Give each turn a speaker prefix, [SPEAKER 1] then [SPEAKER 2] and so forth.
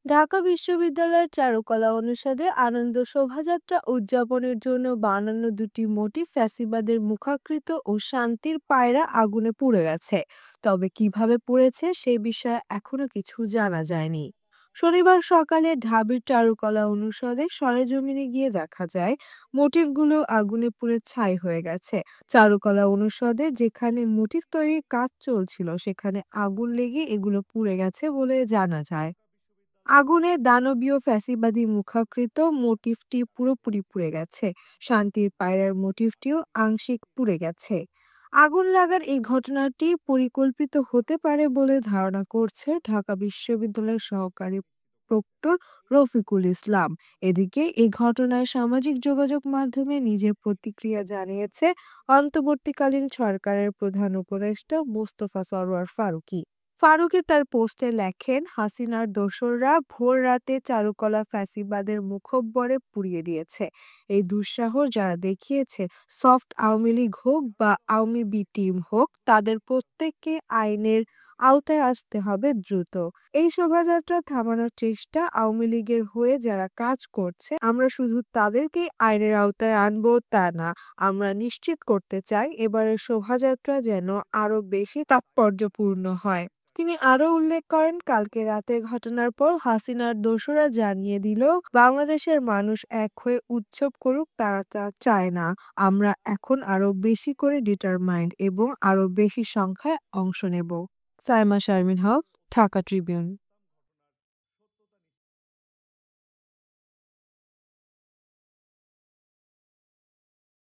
[SPEAKER 1] ঢাকা বিশ্ববিদ্যালয়ের চারুকলা অনুষদে আনন্দ শোভাযাত্রা উদযাপনের জন্য বানানো দুটি মোটিফ ফ্যাসিবাদের মুখাকৃত ও শান্তির পায়রা আগুনে পুড়ে গেছে। তবে কিভাবে পুড়েছে সে বিষয়ে এখনো কিছু জানা যায়নি। শনিবার সকালে ঢাবির চারুকলা অনুষদে সরেজমিনে গিয়ে দেখা যায় মোটিফগুলো আগুনে পুড়ে ছাই হয়ে গেছে। চারুকলা অনুষদে যেখানে মোটিফ তৈরির কাজ চলছিল সেখানে আগুন লেগে এগুলো পুড়ে গেছে বলে জানা যায়। আগুনে দানবীয় ফ্যাসিবাদী মুখাকৃত মোটিফটি পুরোপুরি পুড়ে গেছে। শান্তির পায়রার মোটিফটিও আংশিক পুড়ে গেছে। আগুন লাগার এই ঘটনাটি পরিকল্পিত হতে পারে বলে ধারণা করছে ঢাকা বিশ্ববিদ্যালয়ের সহকারী প্রক্টর রফিকুল ইসলাম। এদিকে এই ঘটনায় সামাজিক যোগাযোগ মাধ্যমে নিজের প্রতিক্রিয়া জানিয়েছে অন্তর্বর্তীকালীন সরকারের প্রধান উপদেষ্টা মোস্তফা সরোয়ার ফারুকী। ফারুকী তার পোস্টে লেখেন, হাসিনার দোসররা ভোর রাতে চারুকলা ফ্যাসিবাদের মুখব্বরে পুড়িয়ে দিয়েছে। এই দুঃসাহস যারা দেখিয়েছে, সফট আওয়ামী লীগ হোক বা আওয়ামী বি টিম হোক, তাদের প্রত্যেককে আইনের আওতায় আসতে হবে দ্রুত। এই শোভাযাত্রা থামানোর চেষ্টা আওয়ামী লীগের হয়ে যারা কাজ করছে, আমরা শুধু তাদেরকেই আইনের আওতায় আনবো তা না, আমরা নিশ্চিত করতে চাই এবারের শোভাযাত্রা যেন আরো বেশি তাৎপর্যপূর্ণ হয়। তিনি আরও উল্লেখ করেন, কালকে রাতের ঘটনার পর হাসিনার দোসররা জানিয়ে দিল বাংলাদেশের মানুষ এক হয়ে উৎসব করুক, তারা তা চায় না। আমরা এখন আরও বেশি করে ডিটারমাইন্ড এবং আরও বেশি সংখ্যায় অংশ নেব। সাইমা শারমিন হক, ঢাকা ট্রিবিউন।